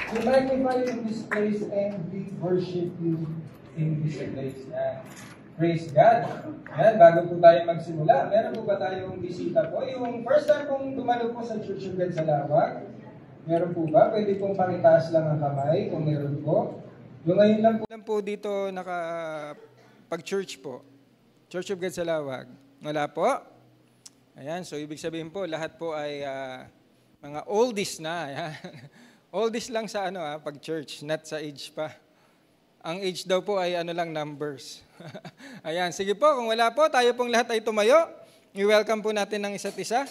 We magnify you in this place and we worship you in this place. Yan. Praise God. Yan, bago po tayo magsimula, meron po ba tayong bisita po? Yung first time pong dumalo po sa Church of God sa Lawag, meron po ba? Pwede pong pakitaas lang ang kamay kung meron po. Yung ngayon lang po dito pag-church po. Church of God sa Lawag. Wala po? Ayan, so ibig sabihin po, lahat po ay mga oldies na. Ayan. Oldies lang sa pag-church, not sa age pa. Ang age daw po ay numbers. Ayan, sige po, kung wala po, tayo pong lahat ay tumayo. I-welcome po natin ng isa't isa.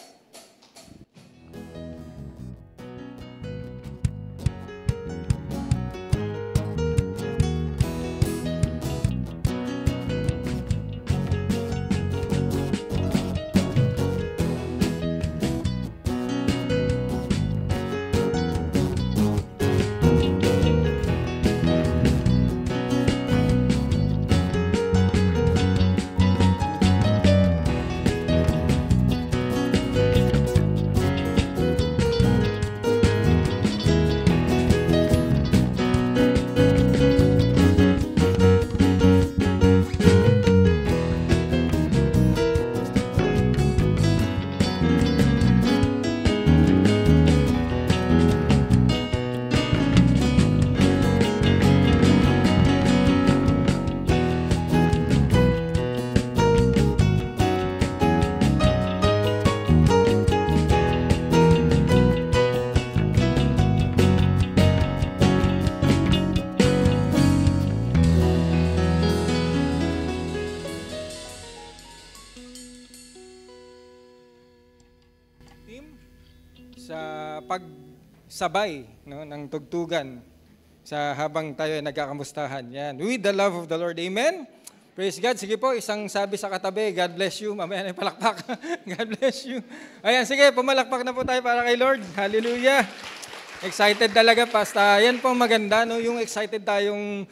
Pagsabay ng tugtugan sa habang tayo ay nagkakamustahan. Yan. With the love of the Lord. Amen? Praise God. Sige po, isang sabi sa katabi, God bless you. Mamaya na yung palakpak. God bless you. Ayan, sige, pumalakpak na po tayo para kay Lord. Hallelujah. Excited talaga, Pasta. Yan po maganda, no? Yung excited tayong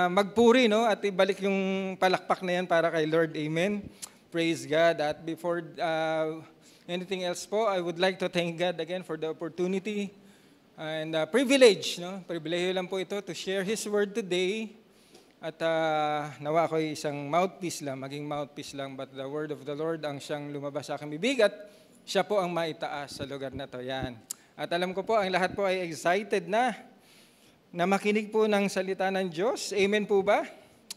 magpuri, no? At ibalik yung palakpak na yan para kay Lord. Amen? Praise God. At before anything else po, I would like to thank God again for the opportunity and privilege. No? Pribilehiyo lang po ito to share His Word today. At nawa ko isang mouthpiece lang, maging mouthpiece lang, but the Word of the Lord ang siyang lumabas sa aking bibig at siya po ang maitaas sa lugar na to. Yan. At alam ko po, ang lahat po ay excited na makinig po ng salita ng Diyos. Amen po ba?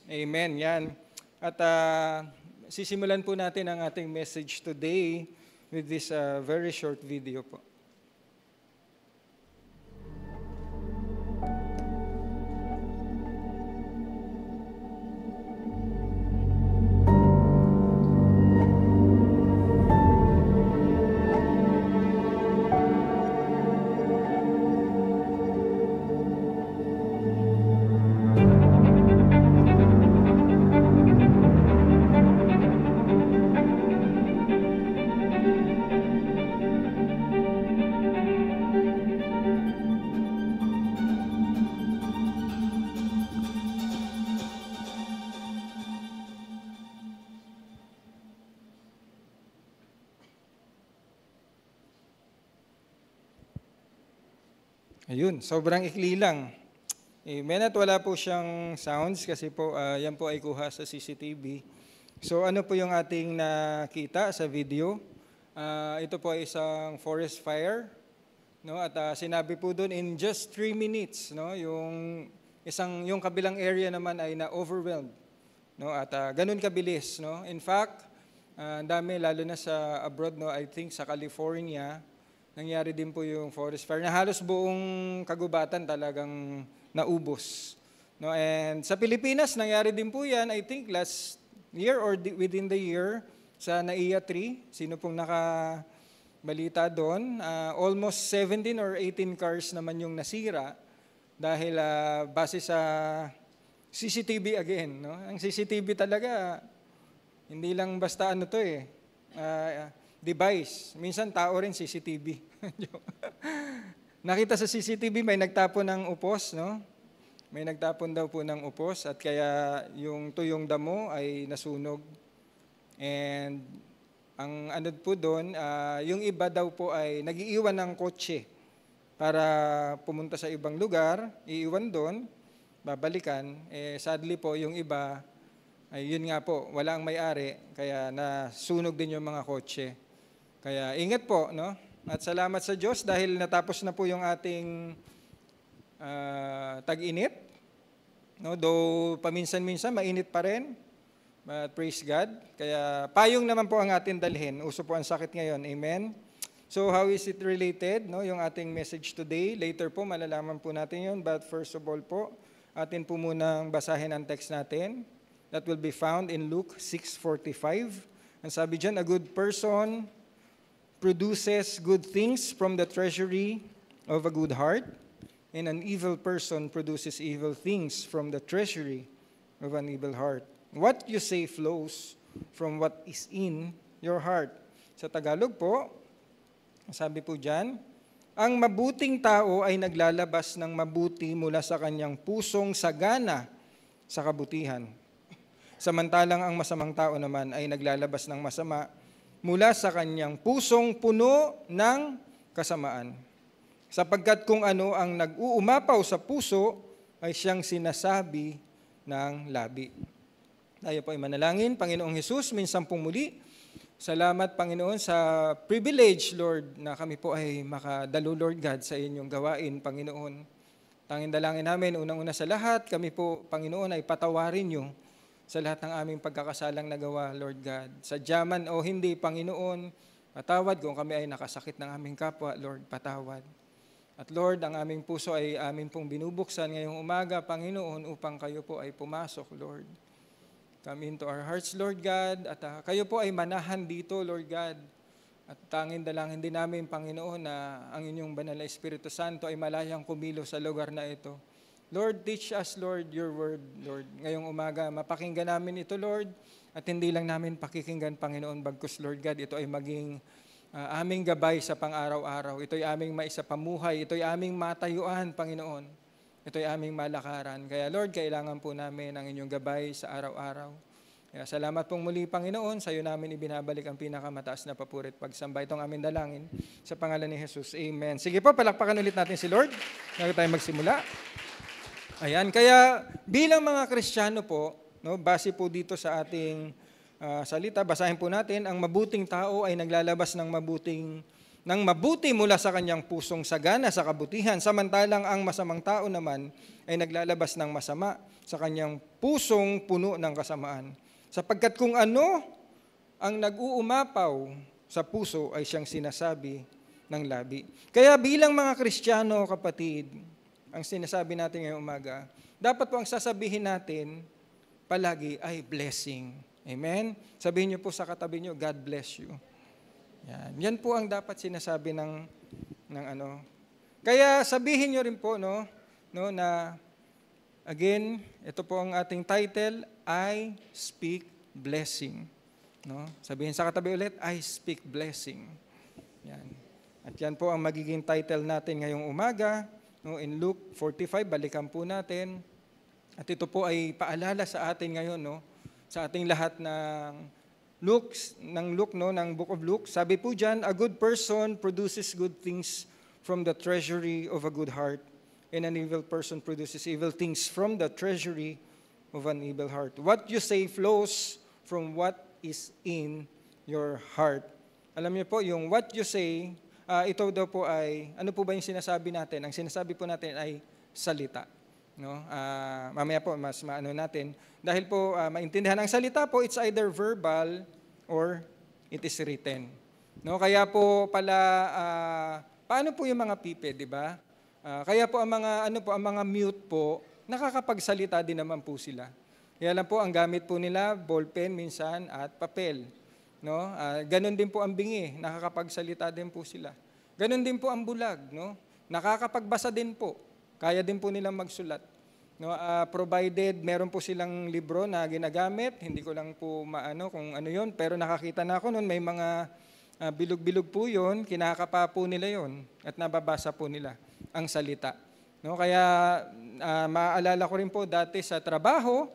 Amen. Yan. At sisimulan po natin ang ating message today with this very short video po. Ayun, sobrang ikli lang. Amen, at wala po siyang sounds kasi po yan po ay kuha sa CCTV. So ano po yung ating nakita sa video? Ito po ay isang forest fire, no? At sinabi po doon in just 3 minutes, no? Yung kabilang area naman ay na-overwhelmed, no? At ganun kabilis, no? In fact, dami lalo na sa abroad, no? I think sa California, nangyari din po yung forest fire na halos buong kagubatan talagang naubos. No, and sa Pilipinas, nangyari din po yan, I think last year or within the year, sa NAIA 3. Sino pong nakabalita doon? Almost 17 or 18 cars naman yung nasira dahil base sa CCTV again. No? Ang CCTV talaga, hindi lang basta device. Minsan tao rin CCTV. Nakita sa CCTV may nagtapon ng upos, no? May nagtapon daw po ng upos at kaya yung tuyong damo ay nasunog. And ang ano po doon, yung iba daw po ay nag-iiwan ng kotse para pumunta sa ibang lugar, iiwan doon, babalikan. Sadly po, yung iba, ay yun nga po, wala ang may-ari, kaya nasunog din yung mga kotse. Kaya ingat po, no? At salamat sa Diyos dahil natapos na po yung ating tag-init. No? Though paminsan-minsan, mainit pa rin. But praise God. Kaya payong naman po ang ating dalhin. Uso po ang sakit ngayon. Amen? So how is it related? No? Yung ating message today. Later po, malalaman po natin yun. But first of all po, atin po munang basahin ang text natin. That will be found in Luke 6:45. Ang sabi dyan, a good person produces good things from the treasury of a good heart, and an evil person produces evil things from the treasury of an evil heart. What you say flows from what is in your heart. Sa Tagalog po, sabi po dyan, ang mabuting tao ay naglalabas ng mabuti mula sa kanyang pusong sagana sa kabutihan. Samantalang ang masamang tao naman ay naglalabas ng masama mula sa kanyang pusong puno ng kasamaan. Sapagkat kung ano ang nag-uumapaw sa puso ay siyang sinasabi ng labi. Tayo po ay manalangin. Panginoong Hesus, minsan pong muli, salamat Panginoon sa privilege, Lord, na kami po ay makadalo, Lord God, sa inyong gawain, Panginoon. Tanging dalangin namin, unang-una sa lahat, kami po, Panginoon, ay patawarin niyo sa lahat ng aming pagkakasalang nagawa, Lord God. Sadyaman o hindi, Panginoon, patawad kung kami ay nakasakit ng aming kapwa, Lord, patawad. At Lord, ang aming puso ay amin pong binubuksan ngayong umaga, Panginoon, upang kayo po ay pumasok, Lord. Come into our hearts, Lord God, at kayo po ay manahan dito, Lord God. At tanging dalangin din namin, Panginoon, na ang inyong banal na Espiritu Santo ay malayang kumilo sa lugar na ito. Lord, teach us, Lord, your word, Lord. Ngayong umaga, mapakinggan namin ito, Lord, at hindi lang namin pakikinggan, Panginoon, bagkus, Lord God, ito ay maging aming gabay sa pang-araw-araw. Ito ay aming maisapamuhay. Ito ay aming matayuan, Panginoon. Ito ay aming malakaran. Kaya Lord, kailangan po namin ang inyong gabay sa araw-araw. Kaya salamat pong muli, Panginoon. Sa iyo namin ibinabalik ang pinakamataas na papuri at pagsamba. Itong aming dalangin sa pangalan ni Jesus. Amen. Sige po, palakpakan ulit natin si Lord bago tayo magsimula. Ayan, kaya bilang mga Kristiyano po, no, base po dito sa ating salita, basahin po natin, ang mabuting tao ay naglalabas ng mabuti mula sa kanyang pusong sagana sa kabutihan, samantalang ang masamang tao naman ay naglalabas ng masama sa kanyang pusong puno ng kasamaan. Sapagkat kung ano ang nag-uumapaw sa puso ay siyang sinasabi ng labi. Kaya bilang mga Kristiyano, kapatid, ang sinasabi natin ngayong umaga, dapat po ang sasabihin natin palagi ay blessing. Amen? Sabihin niyo po sa katabi niyo, God bless you. Yan po ang dapat sinasabi ng ano. Kaya sabihin niyo rin po no na again, ito po ang ating title, I speak blessing. No? Sabihin sa katabi ulit, I speak blessing. Yan. At yan po ang magiging title natin ngayong umaga, no, in Luke 45, balikan po natin. At ito po ay paalala sa atin ngayon, no, sa ating lahat ng Luke, ng Book of Luke. Sabi po dyan, a good person produces good things from the treasury of a good heart, and an evil person produces evil things from the treasury of an evil heart. What you say flows from what is in your heart. Alam niyo po, yung what you say, ito daw po ay, ano po ba yung sinasabi natin? Ang sinasabi po natin ay salita. No? Mamaya po, mas maano natin. Dahil po, maintindihan ang salita po, it's either verbal or it is written. No? Kaya po pala, paano po yung mga pipe, di ba? Kaya po ang mga mute po, nakakapagsalita din naman po sila. Kaya lang po, ang gamit po nila, ballpen minsan at papel. No? Ganon din po ang bingi, nakakapagsalita din po sila. Ganon din po ang bulag, no? Nakakapagbasa din po. Kaya din po nilang magsulat. No, provided meron po silang libro na ginagamit, hindi ko lang po maano kung ano yon, pero nakakita na ako noon may mga bilog-bilog po yon, kinakapa po nila yon at nababasa po nila ang salita. No, kaya maaalala ko rin po dati sa trabaho,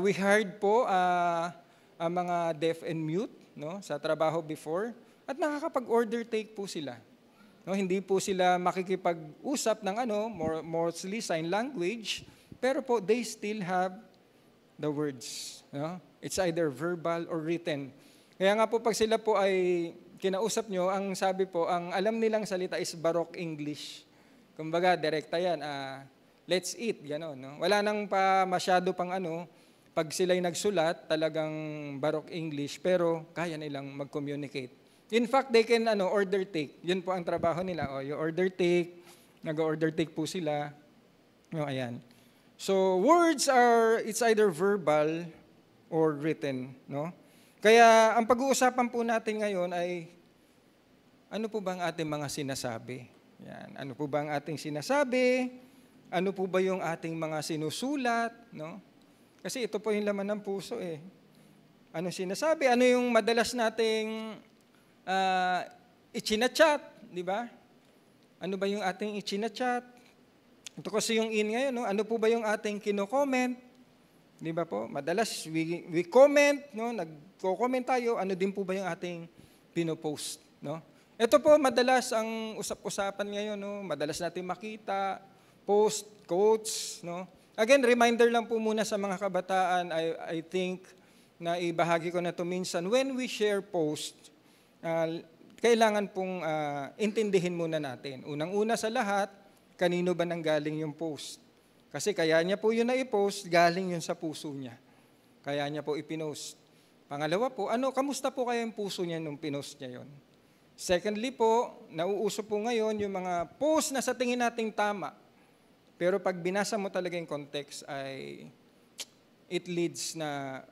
we hired po ang mga deaf and mute, no, sa trabaho before, at nakakapag-order take po sila. No, hindi po sila makikipag-usap ng mostly sign language, pero po they still have the words. No? It's either verbal or written. Kaya nga po pag sila po ay kinausap nyo, ang sabi po, ang alam nilang salita is Baroque English. Kumbaga, direkta yan, let's eat, gano'n. No? Wala nang pa masyado pang pag sila'y nagsulat, talagang Baroque English, pero kaya nilang mag-communicate. In fact, they can order take. Yun po ang trabaho nila. You order take, nag-order take po sila. Ayan. So, words it's either verbal or written. No? Kaya, ang pag-uusapan po natin ngayon ay, ano po ba ang ating mga sinasabi? Yan. Ano po ba ang ating sinasabi? Ano po ba yung ating mga sinusulat? No? Kasi ito po yung laman ng puso eh. Ano sinasabi? Ano yung madalas nating ichinachat, di ba? Ano ba yung ating ichinachat? Ito kasi yung ngayon, no? Ano po ba yung ating kino-comment? Di ba po? Madalas we comment, no? Nagko-comment tayo, ano din po ba yung ating pinopost, no? Ito po madalas ang usap-usapan ngayon, no? Madalas natin makita, post, quotes, no? Again, reminder lang po muna sa mga kabataan, I think na ibahagi ko na to minsan, when we share post, kailangan pong intindihin muna natin. Unang-una sa lahat, kanino ba nanggaling yung post? Kasi kaya niya po yun na i-post, galing yun sa puso niya. Kaya niya po ipinost. Pangalawa po, kamusta po kaya yung puso niya nung pinost niya yun? Secondly po, nauuso po ngayon yung mga post na sa tingin nating tama. Pero pag binasa mo talaga yung context ay it leads na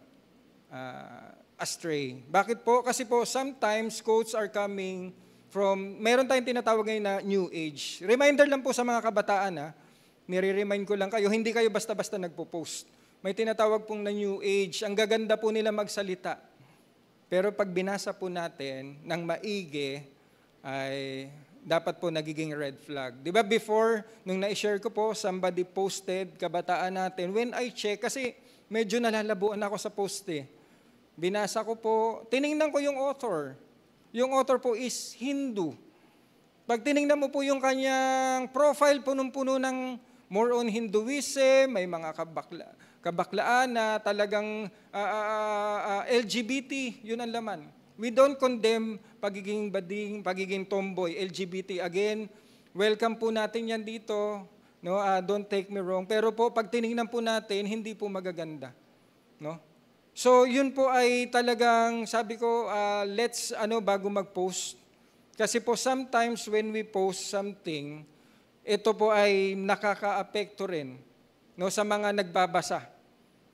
astray. Bakit po? Kasi po sometimes quotes are coming from, meron tayong tinatawag ngayon na New Age. Reminder lang po sa mga kabataan, nire-remind ko lang kayo, hindi kayo basta-basta nagpo-post. May tinatawag pong na New Age. Ang gaganda po nila magsalita. Pero pag binasa po natin ng maigi, ay dapat po nagiging red flag. Di ba before, nung na-share ko po, somebody posted, kabataan natin, when I check, kasi medyo nalalabuan ako sa post Binasa ko po, tiningnan ko yung author. Yung author po is Hindu. Pag tiningnan mo po yung kanyang profile, punong-puno ng more on Hinduism, may mga kabaklaan na talagang LGBT, yun ang laman. We don't condemn pagiging bading, pagiging tomboy, LGBT. Again, welcome po natin yan dito. No, don't take me wrong. Pero po, pag tiningnan po natin, hindi po magaganda. No? So, yun po ay talagang, sabi ko, let's, bago mag-post. Kasi po, sometimes when we post something, ito po ay nakaka-apekto rin, no, sa mga nagbabasa.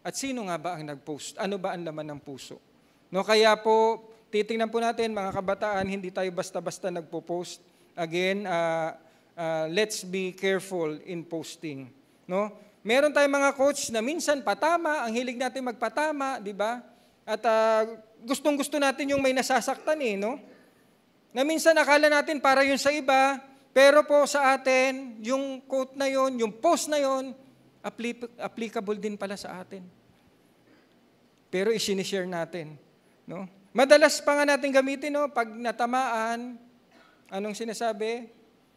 At sino nga ba ang nag-post? Ano ba ang laman ng puso? No, kaya po, titingnan po natin, mga kabataan, hindi tayo basta-basta nagpo-post. Again, let's be careful in posting. No? Meron tayong mga coach na minsan patama, ang hilig natin magpatama, di ba? At gustong-gusto natin yung may nasasaktan no? Na minsan akala natin para yun sa iba, pero po sa atin, yung quote na yun, yung post na yun, applicable din pala sa atin. Pero isinishare natin. No? Madalas pa nga natin gamitin, no? Pag natamaan, anong sinasabi?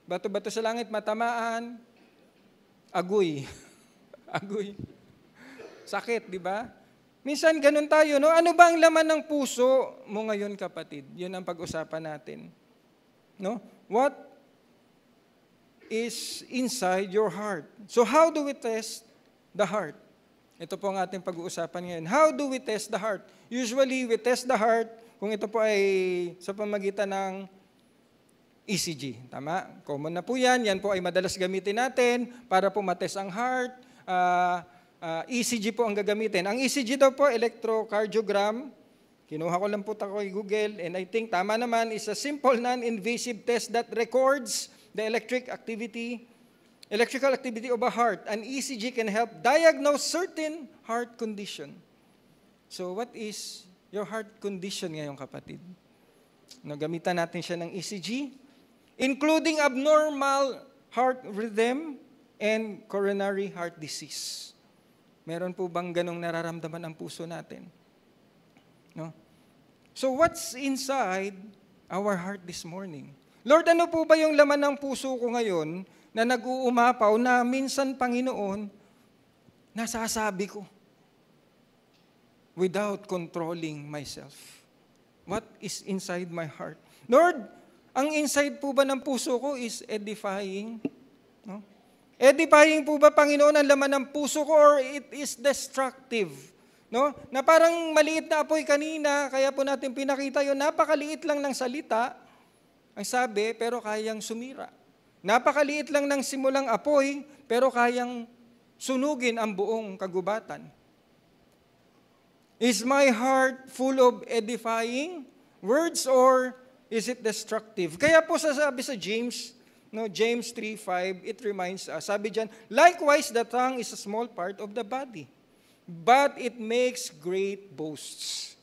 Bato-bato sa langit, matamaan, agoy. Agoy. Sakit, di ba? Minsan ganun tayo, no? Ano ba ang laman ng puso mo ngayon, kapatid? Yun ang pag-usapan natin. No? What is inside your heart? So how do we test the heart? Ito po ang ating pag-uusapan ngayon. How do we test the heart? Usually, we test the heart kung ito po ay sa pamagitan ng ECG. Tama? Common na po yan. Yan po ay madalas gamitin natin para po matest ang heart. ECG po ang gagamitin. Ang ECG daw po, electrocardiogram. Kinuha ko lang po ako kay Google, and I think tama naman, is a simple non-invasive test that records the electrical activity of a heart. An ECG can help diagnose certain heart condition. So what is your heart condition ngayon, kapatid? Nagamitan natin siya ng ECG, including abnormal heart rhythm and coronary heart disease. Meron po bang ganong nararamdaman ang puso natin? No? So what's inside our heart this morning? Lord, ano po ba yung laman ng puso ko ngayon na nag-uumapaw na minsan, Panginoon, nasasabi ko without controlling myself? What is inside my heart? Lord, ang inside po ba ng puso ko is edifying? No? Edifying po ba, Panginoon, ang laman ng puso ko or it is destructive? No? Na parang maliit na apoy kanina, kaya po natin pinakita yun, napakaliit lang ng salita, ang sabi, pero kayang sumira. Napakaliit lang ng simulang apoy, pero kayang sunugin ang buong kagubatan. Is my heart full of edifying words or is it destructive? Kaya po sasabi sa James, no, James 3:5, it reminds us, sabi diyan, likewise the tongue is a small part of the body, but it makes great boasts.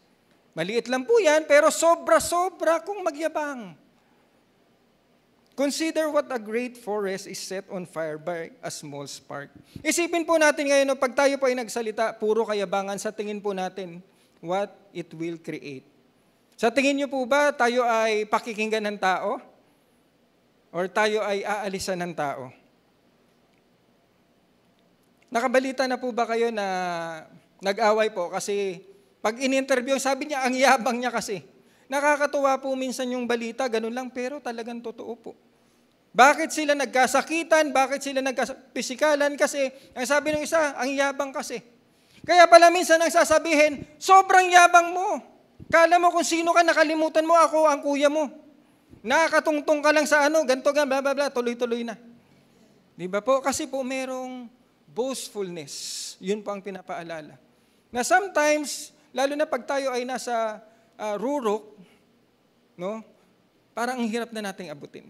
Maliit lang po yan, pero sobra-sobra kung magyabang. Consider what a great forest is set on fire by a small spark. Isipin po natin ngayon, no, pag tayo po ay nagsalita, puro kayabangan, sa tingin po natin, what it will create. Sa tingin niyo po ba, tayo ay pakikinggan ng tao? Or tayo ay aalisan ng tao? Nakabalita na po ba kayo na nag-away po kasi pag in-interview, sabi niya, ang yabang niya kasi. Nakakatuwa po minsan yung balita, ganun lang, pero talagang totoo po. Bakit sila nagkasakitan? Bakit sila nagkapisikalan? Kasi, ang sabi ng isa, ang yabang kasi. Kaya pala minsan ang sasabihin, sobrang yabang mo. Kala mo kung sino ka, nakalimutan mo ako, ang kuya mo. Nakakatungtong ka lang sa ganito, bla bla bla, tuloy-tuloy na. Di ba po? Kasi po merong boastfulness. Yun po ang pinapaalala. Na sometimes, lalo na pag tayo ay nasa rurok, no? Parang ang hirap na nating abutin.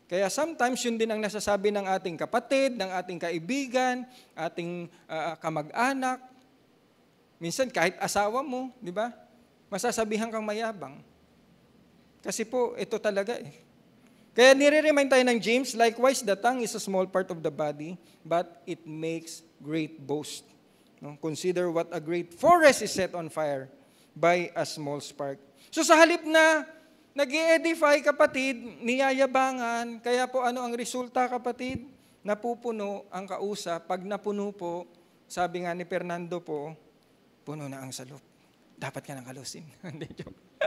Kaya sometimes yun din ang nasasabi ng ating kapatid, ng ating kaibigan, ating kamag-anak. Minsan kahit asawa mo, di ba? Masasabihan kang mayabang. Kasi po, ito talaga eh. Kaya nire-remind tayo ng James, likewise, the tongue is a small part of the body, but it makes great boast. No? Consider what a great forest is set on fire by a small spark. So sa halip na nag-i-edify, kapatid, niyayabangan, kaya po ano ang resulta, kapatid? Napupuno ang kausap. Pag napuno po, sabi nga ni Fernando po, puno na ang salop. Dapat ka nang kalusin. Hindi, joke.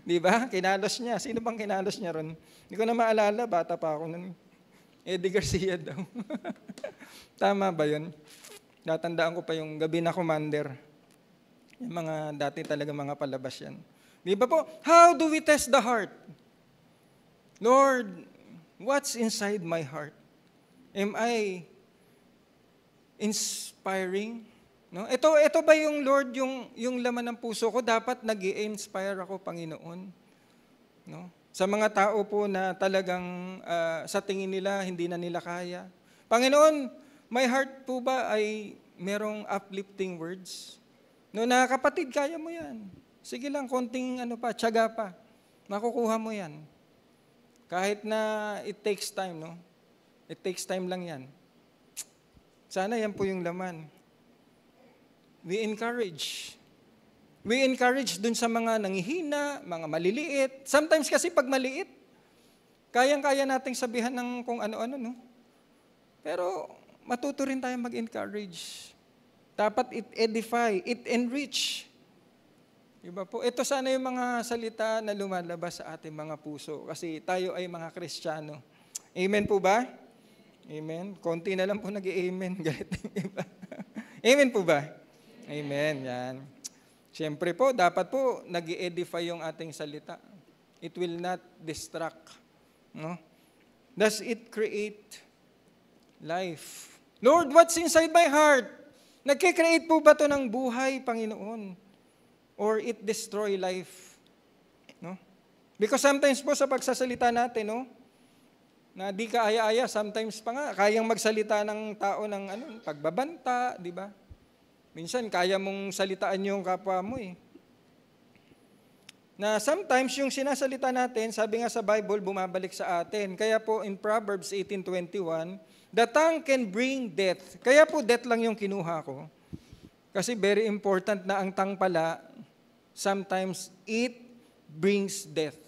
Di ba? Kinalos niya. Sino bang kinalos niya ron? Hindi ko na maalala, bata pa ako nun. Eddie Garcia daw. Tama ba yun? Natandaan ko pa yung Gabi na Commander. Yung mga dati talaga mga palabas yan. Di ba po? How do we test the heart? Lord, what's inside my heart? Am I inspiring? No? Ito ba yung Lord, yung laman ng puso ko? Dapat nag-i-inspire ako, Panginoon. No? Sa mga tao po na talagang sa tingin nila, hindi na nila kaya. Panginoon, my heart po ba ay merong uplifting words? No, na kapatid, kaya mo yan. Sige lang, konting tiyaga pa. Makukuha mo yan. Kahit na it takes time, no? It takes time lang yan. Sana yan po yung laman. We encourage. We encourage dun sa mga nanghihina, mga maliliit. Sometimes kasi pag maliit, kayang-kaya nating sabihan ng kung ano-ano, no? Pero matuto rin tayong mag-encourage. Dapat it edify, it enrich. Diba po? Ito sana yung mga salita na lumalabas sa ating mga puso kasi tayo ay mga Kristiyano. Amen po ba? Amen. Konti na lang po nag-amen. Galit ng iba. Amen po ba? Amen. Yan. Siyempre po, dapat po nag-edify yung ating salita. It will not distract. No? Does it create life? Lord, what's inside my heart? Nagkikreate po ba ito ng buhay, Panginoon? Or it destroy life? No? Because sometimes po sa pagsasalita natin, no, na di ka aya-aya, sometimes pa nga, kayang magsalita ng tao ng pagbabanta, di ba? Minsan, kaya mong salitaan yung kapwa mo eh. Na sometimes yung sinasalita natin, sabi nga sa Bible, bumabalik sa atin. Kaya po in Proverbs 18:21, the tongue can bring death. Kaya po death lang yung kinuha ko. Kasi very important na ang tongue pala, sometimes it brings death.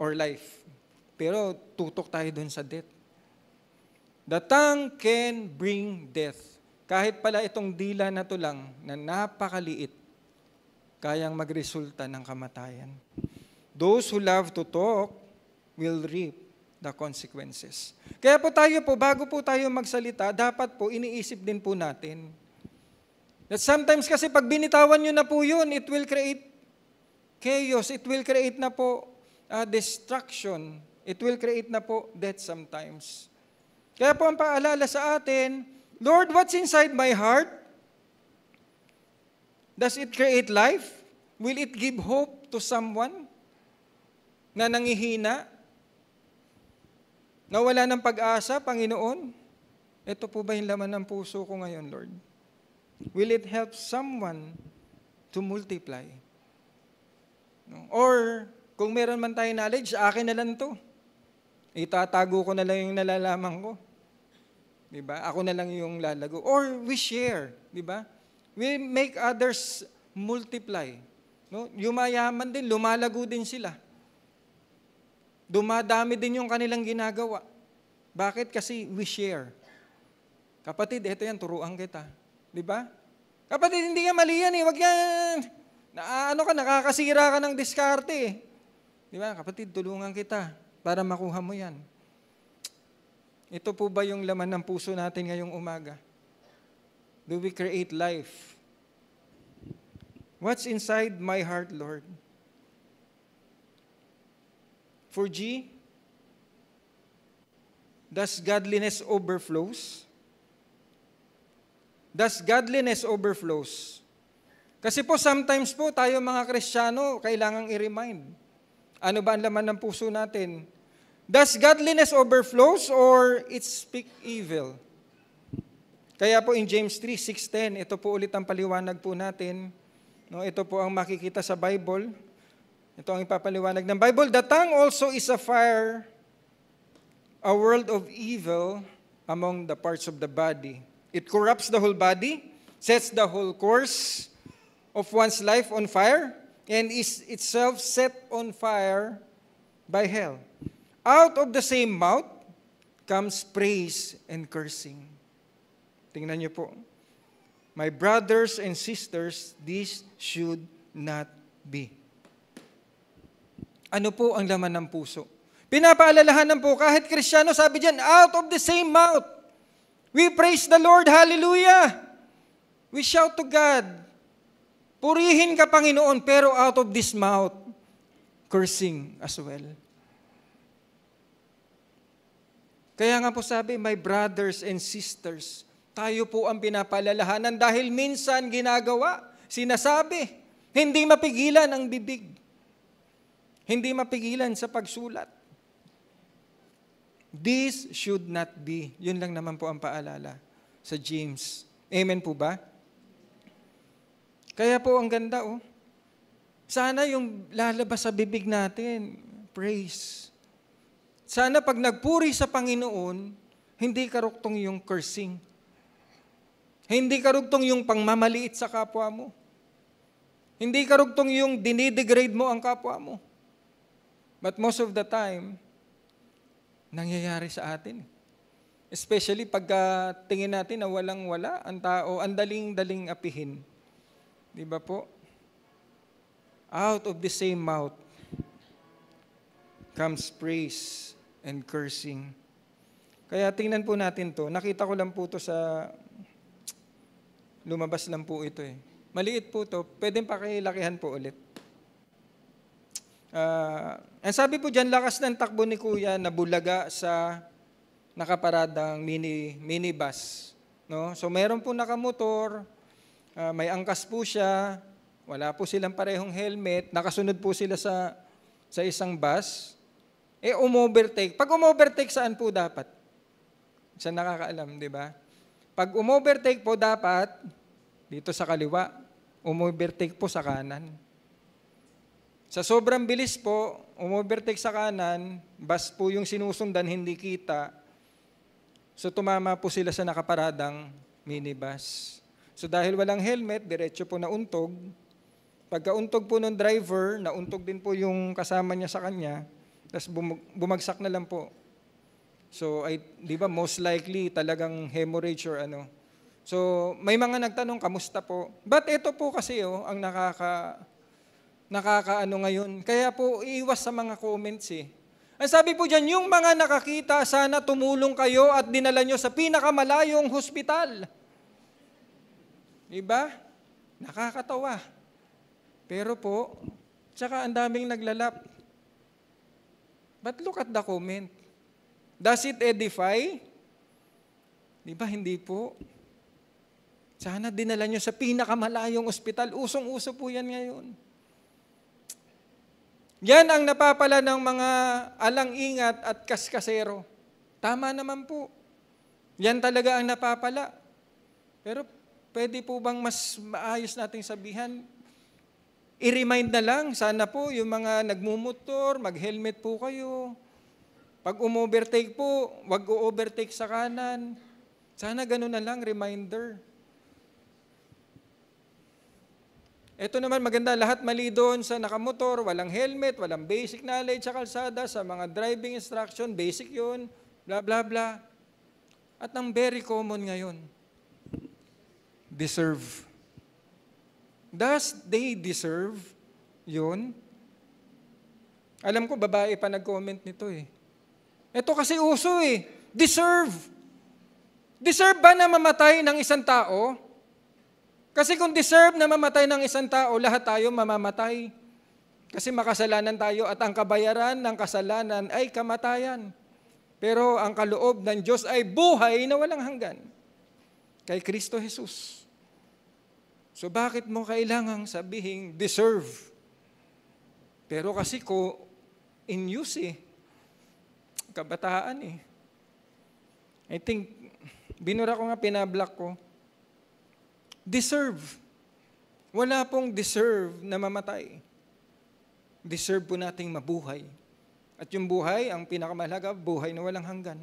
or life. Pero tutok tayo dun sa death. The tongue can bring death. Kahit pala itong dila na to lang na napakaliit, kayang magresulta ng kamatayan. Those who love to talk will reap the consequences. Kaya po tayo po, bago po tayo magsalita, dapat po iniisip din po natin. That sometimes kasi pag binitawan nyo na po yun, it will create chaos. It will create na po destruction. It will create na po death sometimes. Kaya po ang paalala sa atin, Lord, what's inside my heart? Does it create life? Will it give hope to someone na nangihina? Na wala ng pag-asa, Panginoon? Ito po ba yung laman ng puso ko ngayon, Lord? Will it help someone to multiply? Or, kung meron man tayong knowledge, akin na lang to. Itatago ko na lang yung nalalaman ko. Diba? Ako na lang yung lalago. Or, we share. Diba? We make others multiply. No? Yumayaman din, lumalago din sila. Dumadami din yung kanilang ginagawa. Bakit? Kasi we share. Kapatid, ito yan, turuan kita. Di ba? Kapatid, hindi nga mali yan eh. Wag yan. Nakakasira ka ng diskarte eh. Di ba? Kapatid, tulungan kita para makuha mo yan. Ito po ba yung laman ng puso natin ngayong umaga? Do we create life? What's inside my heart, Lord? For G, does godliness overflows? Does godliness overflows? Kasi po sometimes po tayo mga Kristiyano, kailangang i-remind. Ano ba ang laman ng puso natin? Does godliness overflows or it speak evil? Kaya po in James 3:6-10, ito po ulit ang paliwanag po natin. No, ito po ang makikita sa Bible. Ito ang ipapaliwanag ng Bible. The tongue also is a fire, a world of evil among the parts of the body. It corrupts the whole body, sets the whole course of one's life on fire, and is itself set on fire by hell. Out of the same mouth comes praise and cursing. Tingnan niyo po. My brothers and sisters, this should not be. Ano po ang laman ng puso? Pinapaalalahanan po, kahit Kristiyano, sabi diyan, out of the same mouth. We praise the Lord, hallelujah. We shout to God. Purihin ka, Panginoon, pero out of this mouth, cursing as well. Kaya nga po sabi, my brothers and sisters, tayo po ang pinapaalalahanan dahil minsan ginagawa, sinasabi, hindi mapigilan ang bibig. Hindi mapigilan sa pagsulat. This should not be. Yun lang naman po ang paalala sa James. Amen po ba? Kaya po ang ganda Sana yung lalabas sa bibig natin, praise. Sana pag nagpuri sa Panginoon, hindi karuktong yung cursing. Hindi karuktong yung pangmamaliit sa kapwa mo. Hindi karugtong yung dinidegrade mo ang kapwa mo. But most of the time, nangyayari sa atin. Especially pagka tingin natin na walang-wala ang tao, ang daling-daling apihin. Di ba po? Out of the same mouth comes praise and cursing. Kaya tingnan po natin to. Nakita ko lang po to sa, lumabas lang po ito eh. Maliit po to. Pwedeng pakilakihan po ulit. Ang sabi po dyan, lakas ng takbo ni Kuya na bulaga sa nakaparadang minibus. No? So meron po nakamotor, may angkas po siya, wala po silang parehong helmet, nakasunod po sila sa isang bus, umovertake. Pag umovertake, saan po dapat? Saan nakakaalam, di ba? Pag umovertake po dapat, dito sa kaliwa, umovertake po sa kanan. Sa sobrang bilis po, umovertake sa kanan, bus po yung sinusundan, hindi kita. So tumama po sila sa nakaparadang minibus. So dahil walang helmet, diretso po nauntog. Pagkauntog po ng driver, nauntog din po yung kasama niya sa kanya, Tapos bumagsak na lang po. So, di ba, most likely talagang hemorrhage or ano. So, may mga nagtanong, kamusta po? But ito po kasi ang nakakaano ngayon. Kaya po, iiwas sa mga comments eh. Ang sabi po dyan, yung mga nakakita, sana tumulong kayo at dinala nyo sa pinakamalayong hospital. Diba? Nakakatawa. Pero po, tsaka ang daming naglalap. But look at the comment. Does it edify? Diba? Hindi po. Sana dinala nyo sa pinakamalayong ospital. Usong-uso po yan ngayon. Yan ang napapala ng mga alang-ingat at kaskasero. Tama naman po. Yan talaga ang napapala. Pero pwede po bang mas maayos nating sabihan? I-remind na lang, sana po yung mga nagmumotor, mag-helmet po kayo. Pag umovertake po, wag o-overtake sa kanan. Sana ganun na lang, reminder. Ito naman maganda, lahat mali doon sa nakamotor, walang helmet, walang basic knowledge sa kalsada, sa mga driving instruction, basic yun, bla bla bla. At ang very common ngayon, deserve. Does they deserve yun? Alam ko, babae pa nag-comment nito eh. Ito kasi uso eh, deserve. Deserve ba na mamatay ng isang tao? Kasi kung deserve na mamatay ng isang tao, lahat tayo mamamatay. Kasi makasalanan tayo at ang kabayaran ng kasalanan ay kamatayan. Pero ang kaloob ng Diyos ay buhay na walang hanggan. Kay Kristo Jesus. So bakit mo kailangang sabihin deserve? Pero kasi ko in use eh. Kabataan eh. I think, binura ko nga, pinablock ko. Deserve. Wala pong deserve na mamatay. Deserve po nating mabuhay. At yung buhay, ang pinakamahalaga, buhay na walang hanggan.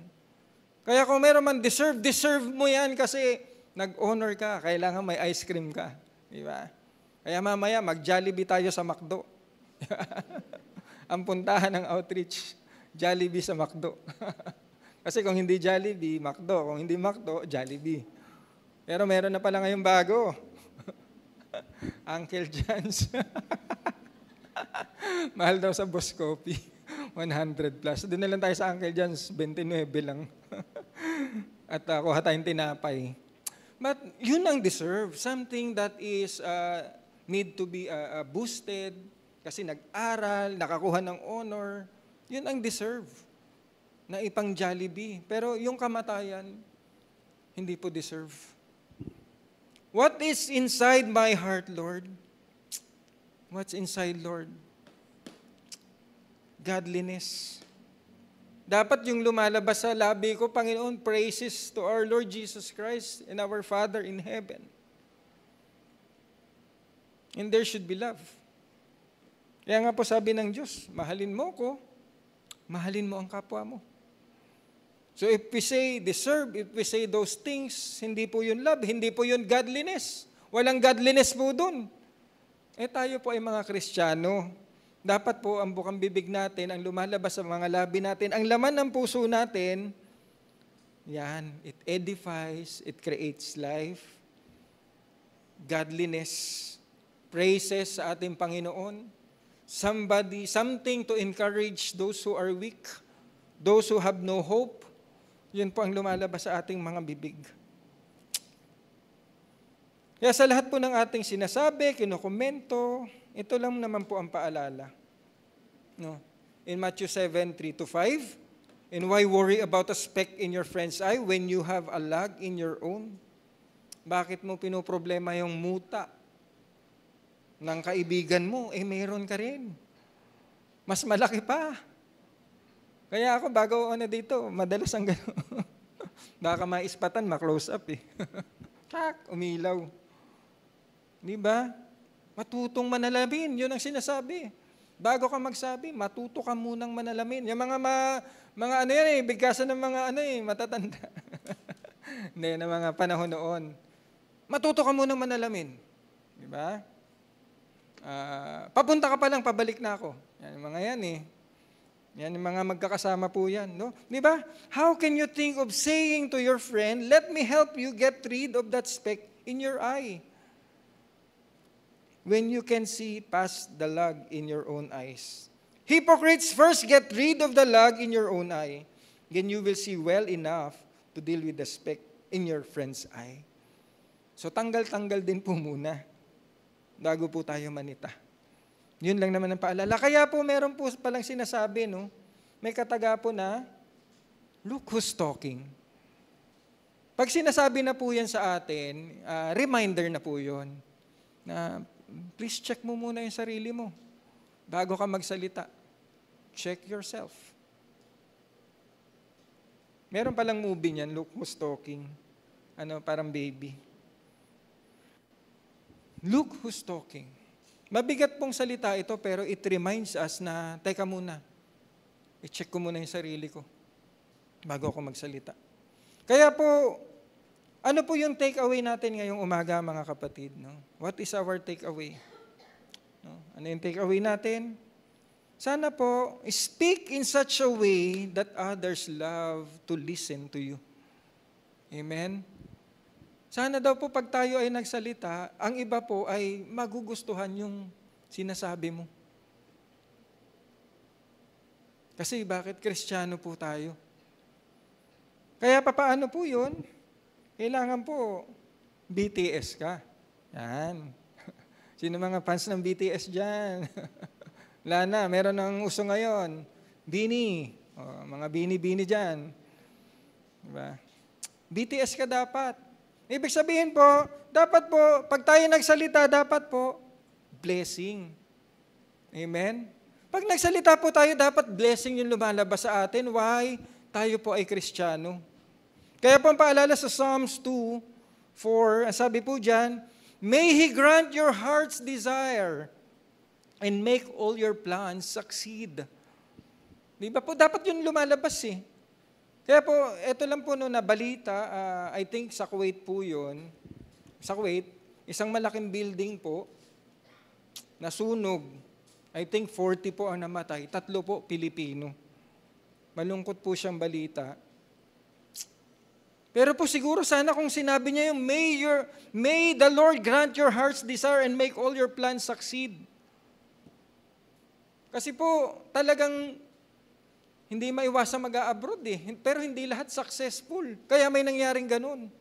Kaya kung meron man deserve, deserve mo yan kasi nag-honor ka, kailangan may ice cream ka. Di ba? Kaya mamaya, mag-Jollibee tayo sa McDo. Ang puntahan ng outreach, Jollibee sa McDo. Kasi kung hindi Jollibee, McDo. Kung hindi McDo, Jollibee. Pero meron na pala ngayong bago. Uncle John's. Mahal daw sa Boss Coffee. 100 plus. Doon na lang tayo sa Uncle John's. 29 lang. At kuha tayong tinapay. But yun ang deserve. Something that is need to be boosted. Kasi nag-aral, nakakuha ng honor. Yun ang deserve. Na ipang Jollibee. Pero yung kamatayan, hindi po deserve. What is inside my heart, Lord? What's inside, Lord? Godliness. Dapat yung lumalabas sa labi ko, Panginoon, praises to our Lord Jesus Christ and our Father in heaven. And there should be love. Kaya nga po sabi ng Diyos, mahalin mo ko, mahalin mo ang kapwa mo. So if we say deserve, if we say those things, hindi po yun love, hindi po yun godliness. Walang godliness po dun. Tayo po ay mga Kristiyano. Dapat po ang bukang bibig natin, ang lumalabas sa mga labi natin, ang laman ng puso natin, yan, it edifies, it creates life, godliness, praises sa ating Panginoon, something to encourage those who are weak, those who have no hope. Yun po ang lumalabas sa ating mga bibig. Kaya sa lahat po ng ating sinasabi, kinukomento, ito lang naman po ang paalala. No? In Matthew 7:3-5, and why worry about a speck in your friend's eye when you have a log in your own? Bakit mo pinoproblema yung muta ng kaibigan mo? Mayroon ka rin. Mas malaki pa. Kaya ako, bago dito, madalas ang gano'n. Baka maispatan, ma-close up eh. Tsak, umilaw. Di ba? Matutong manalamin, yun ang sinasabi. Bago ka magsabi, matuto ka munang manalamin. Yung mga ano yan eh, bigkasan ng mga matatanda. Hindi, ng mga panahon noon. Matuto ka munang manalamin. Di ba? Papunta ka pa lang, pabalik na ako. Yan, mga yan eh. Yan, yung mga magkakasama po yan. No? Di ba? How can you think of saying to your friend, let me help you get rid of that speck in your eye, when you can see past the log in your own eyes? Hypocrites, first get rid of the log in your own eye. Then you will see well enough to deal with the speck in your friend's eye. So tanggal-tanggal din po muna bago po tayo manita. Yun lang naman ang paalala. Kaya po meron po palang sinasabi, no? May kataga po na, look who's talking. Pag sinasabi na po yan sa atin, reminder na po yun. Na please check mo muna yung sarili mo bago ka magsalita. Check yourself. Meron palang movie niyan, Look Who's Talking. Parang baby. Look who's talking. Mabigat pong salita ito, pero it reminds us na, teka muna, i-check ko muna yung sarili ko bago ako magsalita. Kaya po, ano po yung take-away natin ngayong umaga, mga kapatid? No? What is our take-away? No? Ano yung take-away natin? Sana po, speak in such a way that others love to listen to you. Amen? Sana daw po pag tayo ay nagsalita, ang iba po ay magugustuhan yung sinasabi mo. Kasi bakit Kristiyano po tayo? Kaya papaano po yun? Kailangan po BTS ka. Yan. Sino mga fans ng BTS dyan? Wala na, meron ng uso ngayon. Bini. Mga bini-bini dyan. Diba? BTS ka dapat. Ibig sabihin po, dapat po, pag tayo nagsalita, dapat po, blessing. Amen? Pag nagsalita po tayo, dapat blessing yung lumalabas sa atin. Why? Tayo po ay Kristiyano. Kaya po ang paalala sa Psalms 2:4, sabi po dyan, may He grant your heart's desire and make all your plans succeed. Di ba po? Dapat yun lumalabas eh. Kaya po, ito lang po na balita, I think sa Kuwait po yun. Sa Kuwait, isang malaking building po, nasunog. I think 40 po ang namatay, 3 po Pilipino. Malungkot po siyang balita. Pero po siguro sana kung sinabi niya yung, may the Lord grant your heart's desire and make all your plans succeed. Kasi po, talagang hindi maiwasang mag-a-abroad eh. Pero hindi lahat successful. Kaya may nangyaring ganun.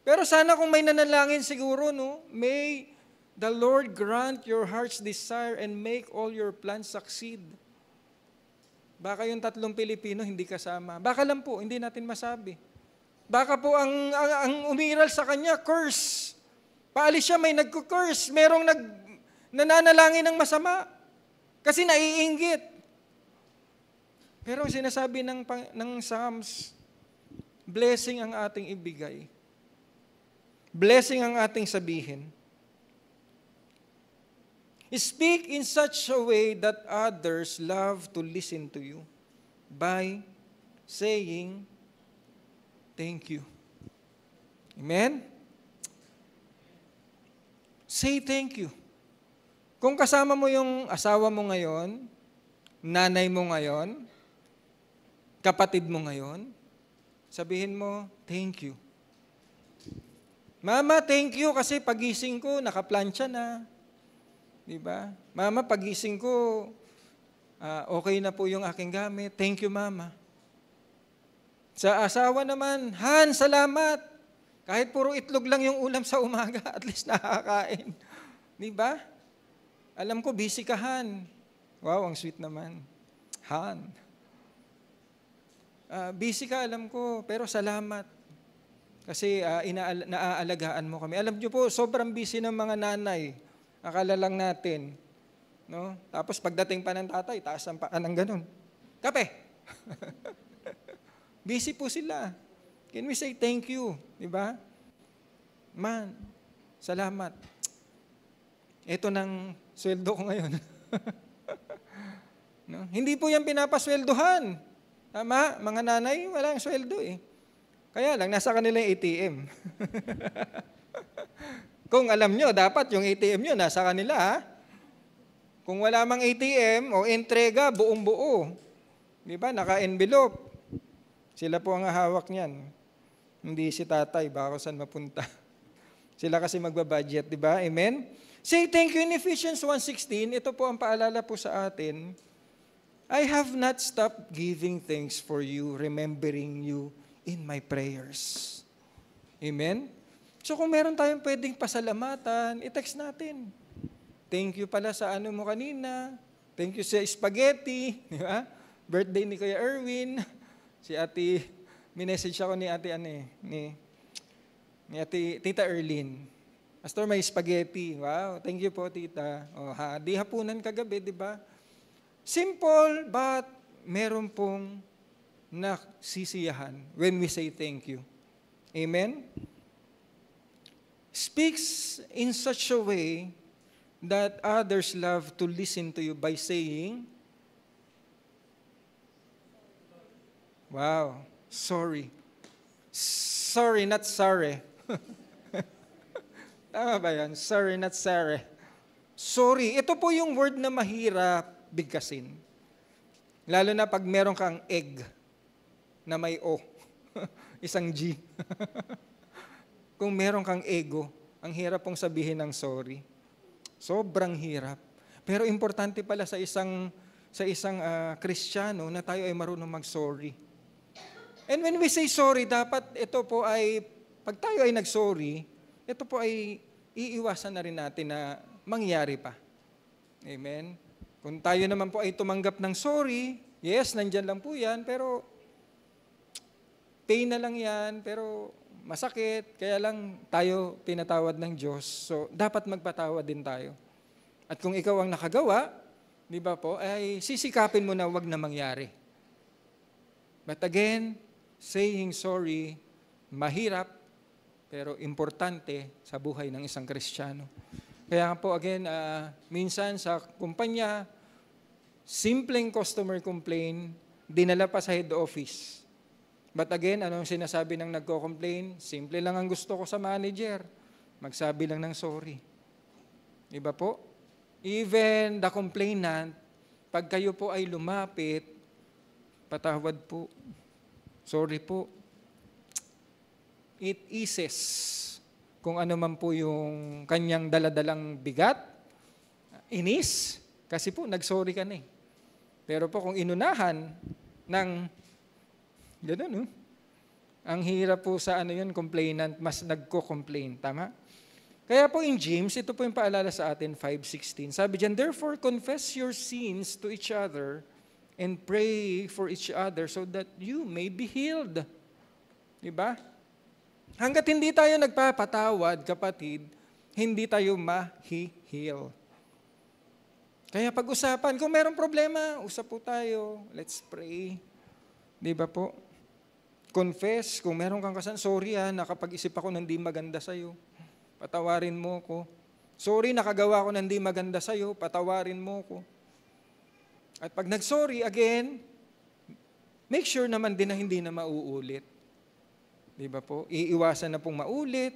Pero sana kung may nanalangin siguro, no? May the Lord grant your heart's desire and make all your plans succeed. Baka yung 3 Pilipino hindi kasama. Baka lang po, hindi natin masabi. Baka po ang umiral sa kanya, curse. Paalis siya, may nagko-curse. Merong nananalangin ng masama. Kasi naiinggit. Pero sinasabi ng Psalms, blessing ang ating ibigay. Blessing ang ating sabihin. Speak in such a way that others love to listen to you by saying, thank you. Amen? Say thank you. Kung kasama mo yung asawa mo ngayon, nanay mo ngayon, kapatid mo ngayon, sabihin mo, thank you. Mama, thank you kasi pagising ko, nakaplansya na. Diba? Mama, pagising ko, okay na po yung aking gamit. Thank you, Mama. Sa asawa naman, Han, salamat. Kahit puro itlog lang yung ulam sa umaga, at least nakakain. Diba? Alam ko, busy ka, Han. Wow, ang sweet naman. Han. Busy ka, alam ko, pero salamat. Kasi naaalagaan mo kami. Alam niyo po, sobrang busy ng mga nanay. Akala lang natin. No? Tapos pagdating pa ng tatay, taas ang paan ng ganun. Kape! Busy po sila. Can we say thank you? Diba? Man, salamat. Ito ng sweldo ko ngayon. No? Hindi po yan pinapasweldohan. Tama? Mga nanay, walang sweldo eh. Kaya lang, nasa kanila yung ATM. Kung alam nyo, dapat yung ATM nyo nasa kanila. Ha? Kung wala mang ATM o entrega, buong buo. Di ba? Naka-envelope. Sila po ang hawak niyan. Hindi si tatay, baka saan mapunta. Sila kasi magbabudget, di ba? Amen? Say thank you in Ephesians 1:16. Ito po ang paalala po sa atin. I have not stopped giving thanks for you, remembering you in my prayers. Amen? So kung meron tayong pwedeng pasalamatan, i-text natin. Thank you pala sa ano mo kanina. Thank you sa spaghetti. Di ba? Birthday ni Kuya Erwin. Si Ate, minessage ako ni Ate, ni Ate, Tita Erlyn. Pastor, may spaghetti. Wow, thank you po, Tita. Di hapunan kagabi, di ba? Simple, but meron pong nagsisiyahan when we say thank you. Amen? Speaks in such a way that others love to listen to you by saying, wow, sorry. Sorry, not sorry. Tama ba yan? Sorry, not sorry. Sorry. Ito po yung word na mahirap bigkasin. Lalo na pag meron kang egg na may O. Isang G. Kung meron kang ego, ang hirap pong sabihin ng sorry. Sobrang hirap. Pero importante pala sa isang Kristiyano na tayo ay marunong mag-sorry. And when we say sorry, dapat ito po ay, pag tayo ay nag-sorry, ito po ay iiwasan na rin natin na mangyari pa. Amen? Kung tayo naman po ay tumanggap ng sorry, yes, nandyan lang po yan, pero pain na lang yan, pero masakit, kaya lang tayo pinatawad ng Diyos. So, dapat magpatawad din tayo. At kung ikaw ang nakagawa, di ba po, ay sisikapin mo na wag na mangyari. But again, saying sorry, mahirap, pero importante sa buhay ng isang Kristiyano. Kaya po again, minsan sa kumpanya, simpleng customer complaint, dinala pa sa head office. But again, anong sinasabi ng nagko-complain? Simple lang ang gusto ko sa manager. Magsabi lang ng sorry. Iba po? Even the complainant, pag kayo po ay lumapit, patawad po. Sorry po. It eases kung ano man po yung kanyang daladalang bigat, inis, kasi po nagsorry ka na eh. Pero po kung inunahan ng gano'n, ang hirap po sa complainant, mas nagko-complain. Tama? Kaya po in James, ito po yung paalala sa atin, 5:16. Sabi dyan, therefore confess your sins to each other and pray for each other so that you may be healed. Diba? Hanggat hindi tayo nagpapatawad, kapatid, hindi tayo ma-heal. Kaya pag-usapan, kung mayroong problema, usap po tayo. Let's pray. Di ba po? Confess, kung meron kang kasan, sorry nakapag-isip ako ng di maganda sa'yo. Patawarin mo ko. Sorry, nakagawa ko ng di maganda sa'yo. Patawarin mo ko. At pag nag-sorry, again, make sure naman din na hindi na mauulit. Di ba po? Iiwasan na pong maulit.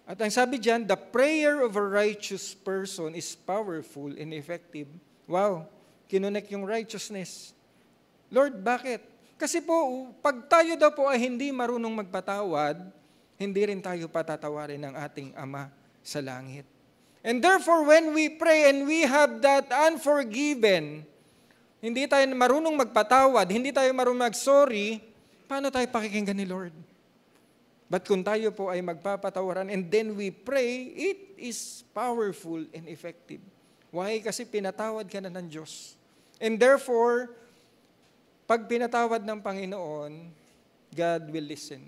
At ang sabi diyan, the prayer of a righteous person is powerful and effective. Wow, kinunek yung righteousness. Lord, bakit? Kasi po, pag tayo daw po ay hindi marunong magpatawad, hindi rin tayo patatawarin ng ating Ama sa langit. And therefore, when we pray and we have that unforgiven, hindi tayo marunong magpatawad, hindi tayo marunong mag-sorry, paano tayo pakikinggan ni Lord? But kung tayo po ay magpapatawaran and then we pray, it is powerful and effective. Why? Kasi pinatawad ka na ng Diyos. And therefore, pag pinatawad ng Panginoon, God will listen.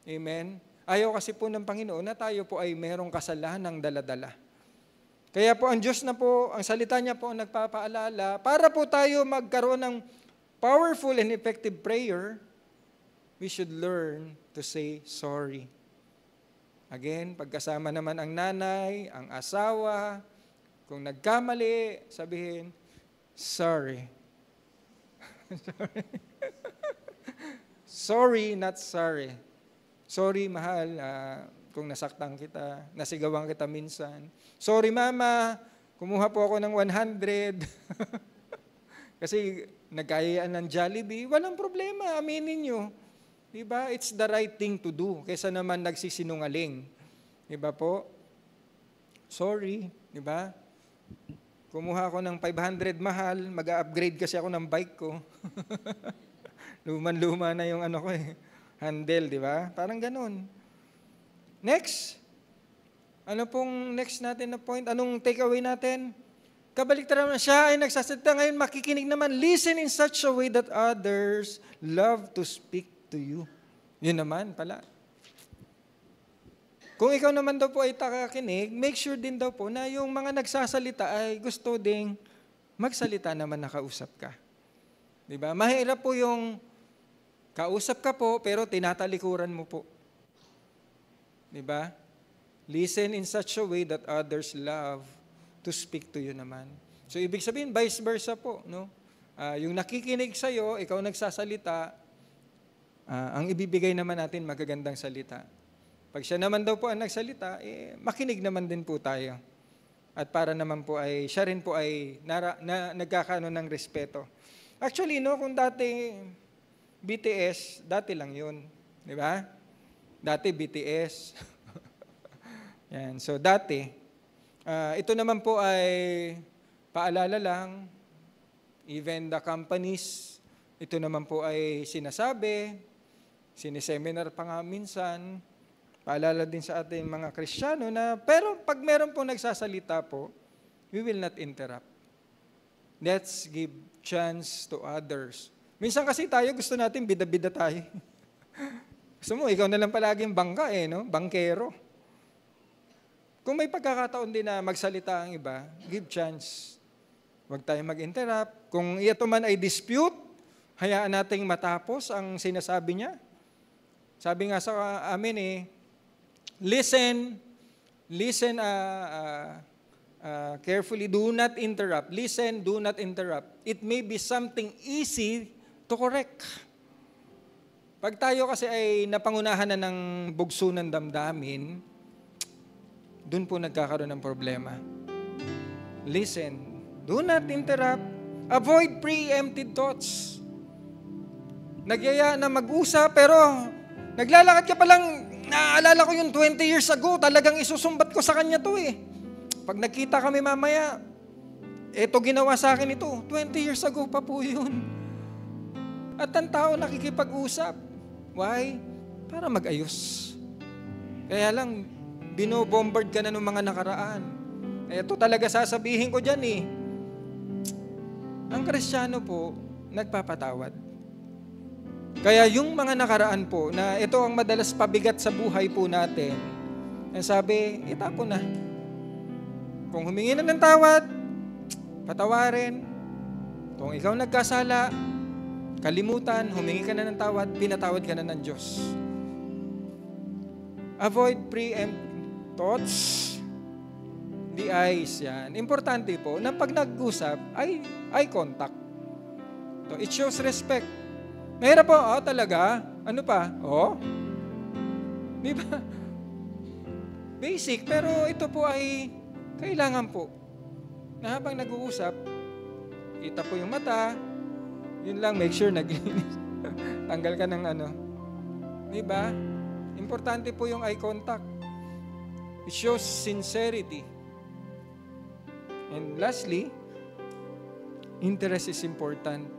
Amen? Ayaw kasi po ng Panginoon na tayo po ay merong kasalanan ng dala-dala. Kaya po ang Diyos na po, ang salita niya po ang nagpapaalala, para po tayo magkaroon ng powerful and effective prayer, we should learn to say sorry. Again, pagkasama naman ang nanay, ang asawa, kung nagkamali, sabihin, sorry. Sorry, not sorry. Sorry, mahal, kung nasaktan kita, nasigawan kita minsan. Sorry, mama, kumuha po ako ng 100. Kasi nagkayaan ng Jollibee, walang problema, aminin nyo. Diba? It's the right thing to do, kaysa naman nagsisinungaling. Diba po? Sorry, diba? Kumuha ako ng 500 mahal, mag-upgrade kasi ako ng bike ko. Luman-luma na yung handle, diba? Parang ganun. Next. Ano pong next natin na point? Anong takeaway natin? Kabaliktaran naman, siya ay nagsasalita ngayon, makikinig naman, listen in such a way that others love to speak to you. Yun naman pala. Kung ikaw naman daw po ay takakinig, make sure din daw po na yung mga nagsasalita ay gusto ding magsalita naman na kausap ka. Diba? Mahirap po yung kausap ka po, pero tinatalikuran mo po. Diba? Listen in such a way that others love to speak to you naman. So, ibig sabihin, vice versa po. No? Yung nakikinig sa'yo, ikaw nagsasalita, ang ibibigay naman natin magagandang salita. Pag siya naman daw po ang nagsalita, makinig naman din po tayo. At para naman po ay, siya rin po ay nagkakaano ng respeto. Actually, no, kung dati BTS, dati lang yun. Di ba? Dati BTS. Yan. So, dati, ito naman po ay paalala lang, even the companies, ito naman po ay sinasabi, siniseminar pa nga minsan, paalala din sa ating mga Kristiyano na, pero pag meron po nagsasalita po, we will not interrupt. Let's give chance to others. Minsan kasi tayo, gusto natin bida-bida tayo. Gusto mo, ikaw na lang palaging bangka no? Bangkero. Kung may pagkakataon din na magsalita ang iba, give chance. Huwag tayong mag-interrupt. Kung ito man ay dispute, hayaan nating matapos ang sinasabi niya. Sabi nga sa amin listen carefully, do not interrupt. Listen, do not interrupt. It may be something easy to correct. Pag tayo kasi ay napangunahan na ng bugso ng damdamin, doon po nagkakaroon ng problema. Listen, do not interrupt, avoid preempted thoughts. Nagyaya na mag-usap, pero naglalakad ka palang, naaalala ko yung 20 years ago, talagang isusumbat ko sa kanya to Pag nagkita kami mamaya, eto ginawa sa akin ito, 20 years ago pa po yun. At ang tao nakikipag-usap. Why? Para mag-ayos. Kaya lang, binobombard ka na ng mga nakaraan. Ito talaga sasabihin ko dyan Ang Kristiyano po, nagpapatawad. Kaya yung mga nakaraan po, na ito ang madalas pabigat sa buhay po natin, sabi, itapo na. Kung humingi na ng tawad, patawarin. Kung ikaw nagkasala, kalimutan, humingi ka na ng tawad, pinatawad ka na ng Diyos. Avoid preemptive thoughts, the eyes, yan. Importante po na pag nag-usap, eye contact. So, it shows respect. Mahirap po, talaga? Ano pa? Di ba? Basic, pero ito po ay kailangan po na habang nag-uusap, kita po yung mata, yun lang, make sure naglinis. Tanggal ka ng Di ba? Importante po yung eye contact. It shows sincerity. And lastly, interest is important.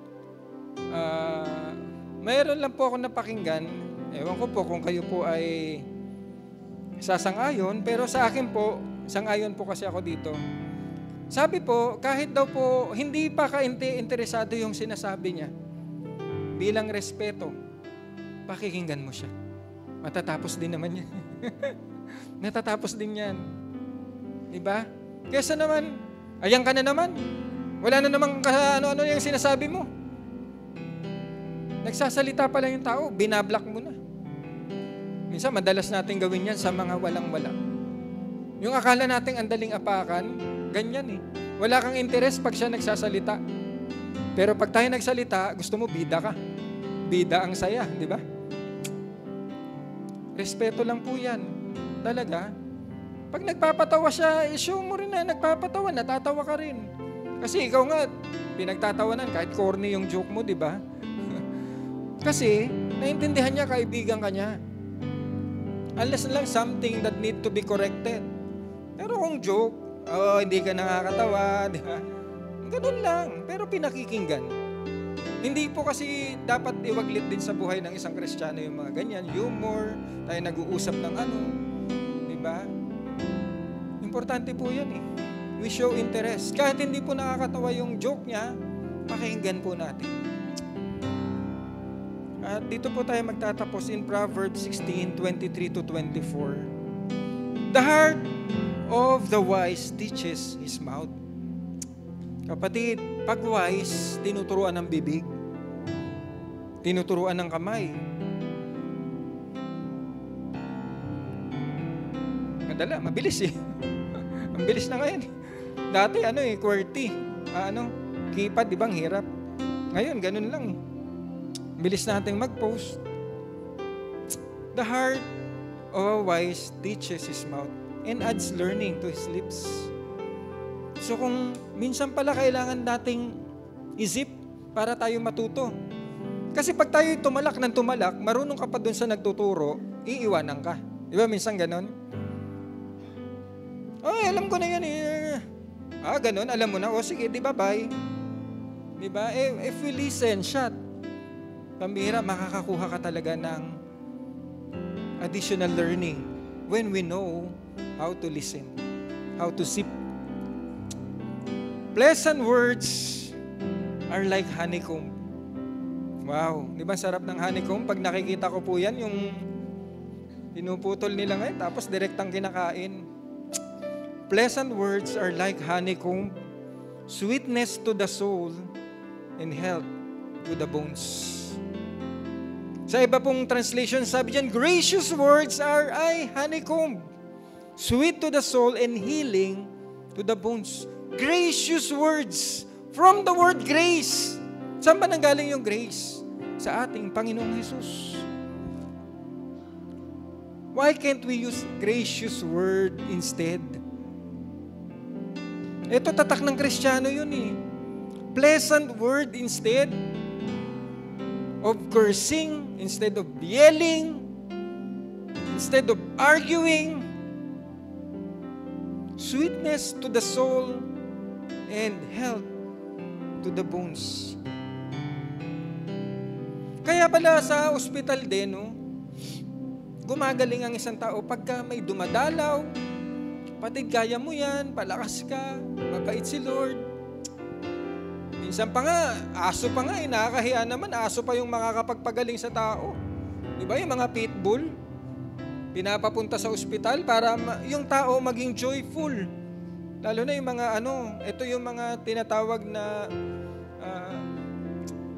Mayroon lang po ako napakinggan, ewan ko po kung kayo po ay sasang-ayon, pero sa akin po, sang-ayon po kasi ako dito. Sabi po, kahit daw po hindi pa interesado yung sinasabi niya, bilang respeto, pakikinggan mo siya. Matatapos din naman yan. Natatapos din yan. Diba? Kesa naman, ayan ka na naman. Wala na namang ano-ano yung sinasabi mo. Nagsasalita pa lang yung tao, binablock mo na. Minsan, madalas natin gawin yan sa mga walang-wala. Yung akala nating andaling apakan, ganyan Wala kang interest pag siya nagsasalita. Pero pag tayo nagsalita, gusto mo bida ka. Bida ang saya, di ba? Respeto lang po yan. Talaga. Pag nagpapatawa siya, show mo rin na nagpapatawa, natatawa ka rin. Kasi ikaw nga, pinagtatawanan kahit corny yung joke mo, di ba? Kasi, naiintindihan niya, kaibigan ka niya. Unless lang something that need to be corrected. Pero kung joke, hindi ka nakakatawa, di ba? Ganun lang, pero pinakikinggan. Hindi po kasi dapat iwaglit din sa buhay ng isang Kristiyano yung mga ganyan, humor, tayo nag-uusap ng ano, di ba? Importante po yan eh. We show interest. Kahit hindi po nakakatawa yung joke niya, pakinggan po natin. At dito po tayo magtatapos in Proverbs 16:23-24. The heart of the wise teaches his mouth. Kapatid, pag wise, tinuturuan ng bibig. Tinuturuan ng kamay. Madala, mabilis eh. Ang bilis na ngayon. Dati QWERTY. Keypad, di ba? Ang hirap. Ngayon, ganun lang eh. Bilis nating mag-post. The heart of a wise teaches his mouth and adds learning to his lips. So kung minsan pala kailangan nating isip para tayo matuto. Kasi pag tayo tumalak ng tumalak, marunong ka pa dun sa nagtuturo, iiwanan ka. Di ba minsan ganon? Alam ko na yan eh. Ganon, alam mo na. Sige, di ba, bye. Di ba? If we listen, shut. Pambihira, makakakuha ka talaga ng additional learning when we know how to listen, how to sip. Pleasant words are like honeycomb. Wow, di ba sarap ng honeycomb? Pag nakikita ko po yan, yung pinuputol nila ngayon, tapos direktang kinakain. Pleasant words are like honeycomb, sweetness to the soul, and health to the bones. Sa iba pong translation, sabi dyan, gracious words are honeycomb, sweet to the soul and healing to the bones. Gracious words from the word grace. Saan ba nanggaling yung grace? Sa ating Panginoong Jesus. Why can't we use gracious word instead? Ito tatak ng Kristiyano yun eh. Pleasant word instead of cursing, instead of yelling, instead of arguing. Sweetness to the soul and health to the bones. Kaya pala sa ospital din, gumagaling ang isang tao pagka may dumadalaw, kapatid, kaya mo yan, palakas ka, mabait si Lord. Minsan pa nga, aso pa nga, nakakahiya naman, aso pa yung makakapagpagaling sa tao. Di ba yung mga pitbull, pinapapunta sa ospital para yung tao maging joyful. Lalo na yung mga ito yung mga tinatawag na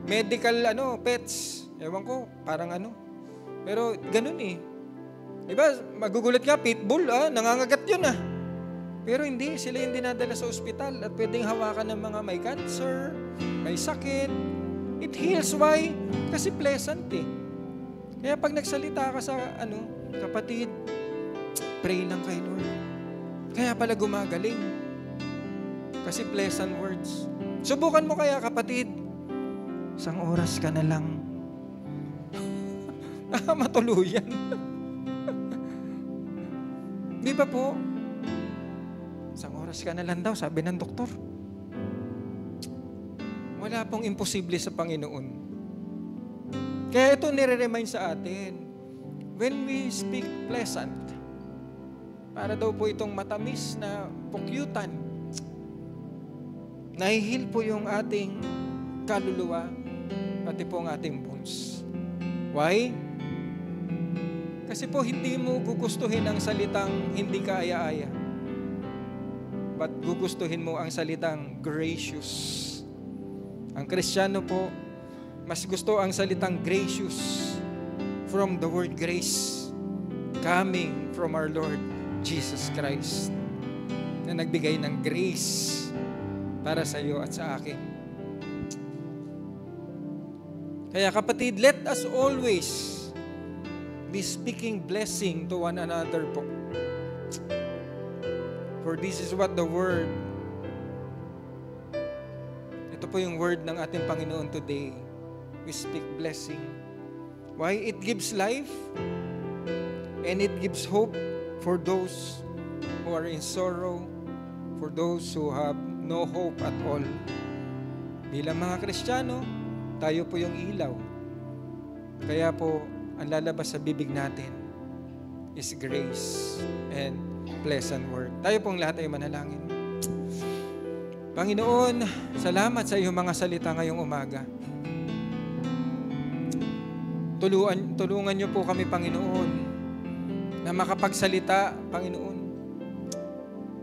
medical pets. Ewan ko, parang Pero ganun eh. Diba, magugulat ka, pitbull, nangangagat yun ah. Pero hindi, sila yung dinadala sa ospital at pwedeng hawakan ng mga may cancer, may sakit. It heals. Why? Kasi pleasant eh. Kaya pag nagsalita ka sa kapatid, pray lang kay Lord. Kaya pala gumagaling. Kasi pleasant words. Subukan mo kaya kapatid, isang oras ka na lang. Matuluyan. Di ba po? Isang oras ka na lang daw, sabi ng doktor. Wala pong imposible sa Panginoon. Kaya ito nire-remind sa atin, when we speak pleasant, para daw po itong matamis na pukyutan, nahihil po yung ating kaluluwa, pati po ang ating bones. Why? Kasi po hindi mo gugustuhin ang salitang hindi kaaya-aya. But gugustuhin mo ang salitang gracious. Ang Kristiyano po, mas gusto ang salitang gracious from the word grace coming from our Lord Jesus Christ na nagbigay ng grace para sa iyo at sa akin. Kaya kapatid, let us always be speaking blessing to one another po. For this is what the word Ito po yung word ng ating Panginoon today. We speak blessing. Why? It gives life and it gives hope for those who are in sorrow, for those who have no hope at all. Bilang mga Kristiyano, tayo po yung ilaw. Kaya po, ang lalabas sa bibig natin is grace and pleasant word. Tayo pong lahat ay manalangin. Panginoon, salamat sa iyong mga salita ngayong umaga. Tulungan niyo po kami, Panginoon, na makapagsalita, Panginoon,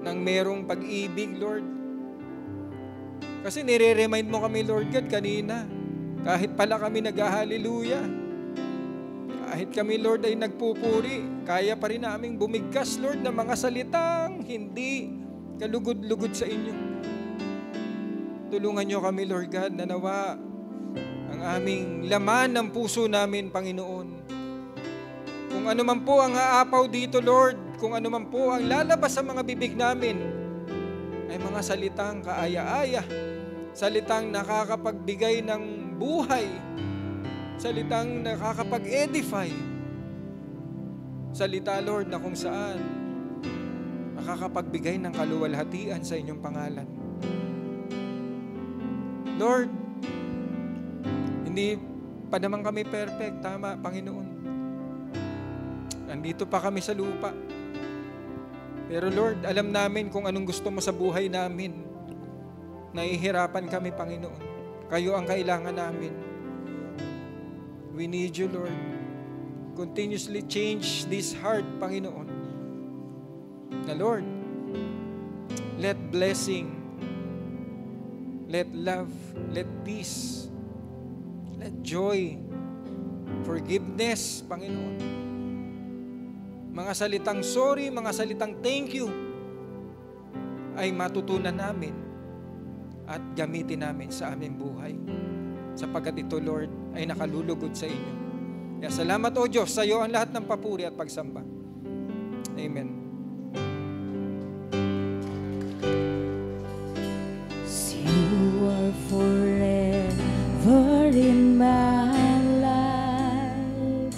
ng merong pag-ibig, Lord. Kasi nire-remind mo kami, Lord God, kanina, kahit pala kami nag-hallelujah, kahit kami, Lord, ay nagpupuri, kaya pa rin naming bumigkas, Lord, ng mga salitang hindi kalugod-lugod sa inyo. Tulungan niyo kami, Lord God, na nawa ang aming laman ng puso namin, Panginoon. Kung ano man po ang aapaw dito, Lord, kung ano man po ang lalabas sa mga bibig namin, ay mga salitang kaaya-aya, salitang nakakapagbigay ng buhay, salitang nakakapag-edify, salita, Lord, na kung saan makakapagbigay ng kaluwalhatian sa inyong pangalan. Lord, hindi pa naman kami perfect, tama, Panginoon. Nandito pa kami sa lupa. Pero Lord, alam namin kung anong gusto mo sa buhay namin. Nahihirapan kami, Panginoon. Kayo ang kailangan namin. We need you, Lord. Continuously change this heart, Panginoon. Na Lord, let blessing, let love, let peace, let joy, forgiveness, Panginoon. Mga salitang sorry, mga salitang thank you ay matutunan namin at gamitin namin sa aming buhay. Sapagkat ito, Lord, ay nakalulugod sa inyo. Kaya salamat, O Diyos, sa iyo ang lahat ng papuri at pagsamba. Amen. You are forever in my life.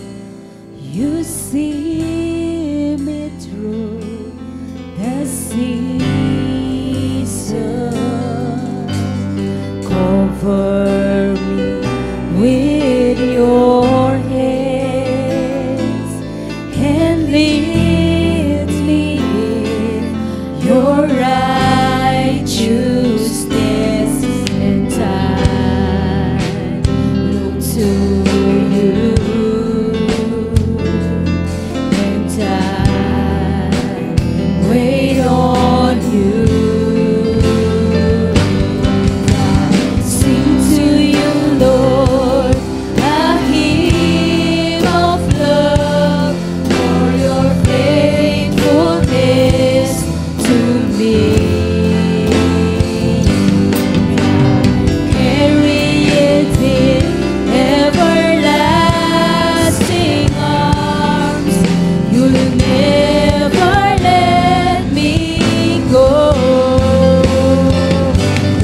You see me through the season. Cover me with your hands and lead me in your righteousness, and I look to you, and I wait on you. Sing to you, Lord, a hymn of love for your faithfulness to me. Carry it in everlasting arms. You'll never let me go.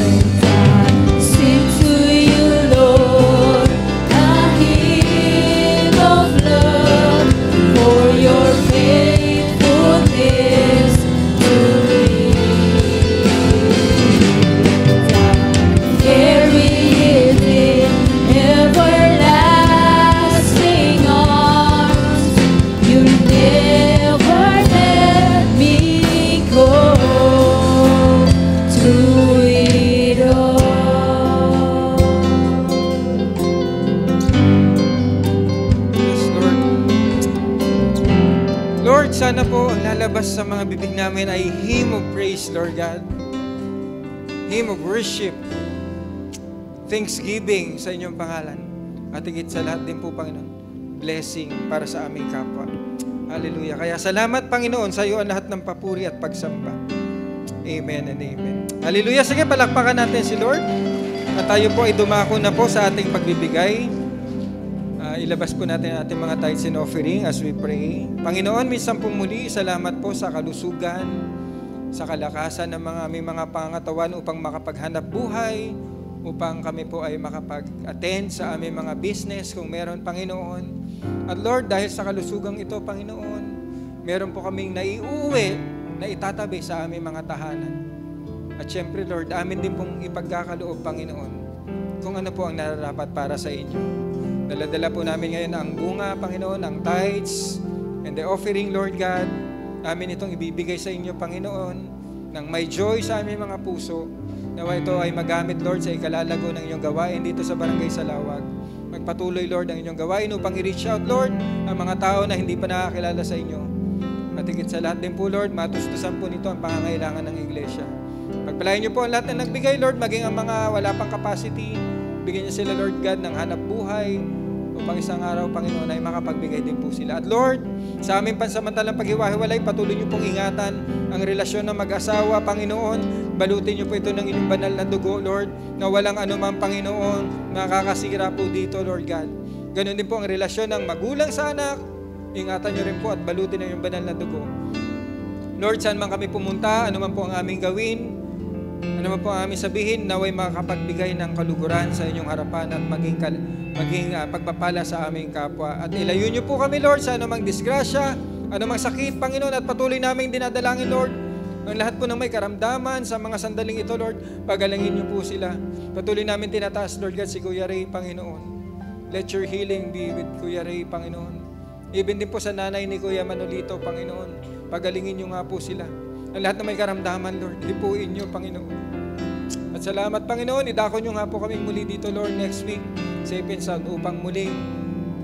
And I sing to you, Lord, a hymn of love for your faithfulness to me. Carry it in everlasting arms. You'll never let me go through it all. Yes, Lord. Lord, sana po ang lalabas sa mga bibig namin ay hymn of praise, Lord God. Hymn of worship. Thanksgiving sa inyong pangalan. At higit sa lahat din po, Panginoon, blessing para sa aming kapwa. Hallelujah. Kaya salamat, Panginoon, sa iyo ang lahat ng papuri at pagsamba. Amen and amen. Hallelujah. Sige, palakpakan natin si Lord. At tayo po ay dumako na po sa ating pagbibigay. Ilabas po natin ang ating mga tithes and offering as we pray. Panginoon, minsan pong muli, salamat po sa kalusugan, sa kalakasan ng aming mga pangatawan upang makapaghanap buhay, upang kami po ay makapag-attend sa aming mga business kung meron, Panginoon. At Lord, dahil sa kalusugang ito, Panginoon, meron po kaming naiuwi na itatabi sa aming mga tahanan. At syempre, Lord, amin din pong ipagkakaloob, Panginoon, kung ano po ang nararapat para sa inyo. Dala-dala po namin ngayon ang bunga, Panginoon, ang tithes and the offering, Lord God. Amin itong ibibigay sa inyo, Panginoon, ng may joy sa aming mga puso. Nawa ito ay magamit, Lord, sa ikalalago ng inyong gawain dito sa Barangay Salawag. Magpatuloy, Lord, ang inyong gawain upang i-reach out, Lord, ang mga tao na hindi pa nakakilala sa inyo. At higit sa lahat din po, Lord, matustusan po nito ang pangangailangan ng iglesia. Pagpalain niyo po ang lahat na nagbigay, Lord, maging ang mga wala pang capacity. Bigyan niyo sila, Lord God, ng hanap buhay upang isang araw, Panginoon, ay makapagbigay din po sila. At Lord, sa aming pansamantalang paghiwa-hiwalay, patuloy niyo pong ingatan ang relasyon ng mag-asawa, Panginoon. Balutin niyo po ito ng inyong banal na dugo, Lord, na walang anumang, Panginoon, nakakasira po dito, Lord God. Ganon din po ang relasyon ng magulang sa anak. Ingatan niyo rin po at balutin ng inyong banal na dugo. Lord, saan man kami pumunta, ano man po ang aming gawin, ano man po ang aming sabihin, naway makapagbigay ng kaluguran sa inyong harapan at maging pagpapala sa aming kapwa. At ilayo niyo po kami, Lord, sa anumang disgrasya, anumang sakit, Panginoon, at patuloy namin dinadalangin, Lord, ang lahat po ng may karamdaman sa mga sandaling ito, Lord, pagalangin niyo po sila. Patuloy namin tinataas, Lord God, si Kuya Ray, Panginoon. Let your healing be with Kuya Ray, Panginoon. Even din po sa nanay ni Kuya Manolito, Panginoon, pagalingin niyo nga po sila. Ang lahat na may karamdaman, Lord, hipuin niyo, Panginoon. At salamat, Panginoon, idako niyo nga po kami muli dito, Lord, next week sa Ipin Sound upang muling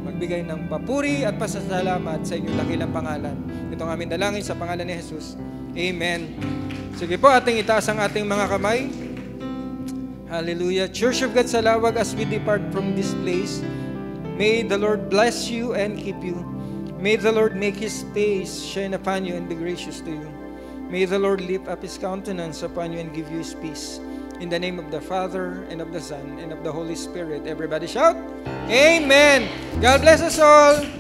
magbigay ng papuri at pasasalamat sa inyong dakilang pangalan. Ito ang aming dalangin sa pangalan ni Jesus. Amen. Sige po, ating itaas ang ating mga kamay. Hallelujah. Church of God Salawag, as we depart from this place, may the Lord bless you and keep you. May the Lord make His face shine upon you and be gracious to you. May the Lord lift up His countenance upon you and give you His peace. In the name of the Father, and of the Son, and of the Holy Spirit. Everybody shout, Amen. God bless us all.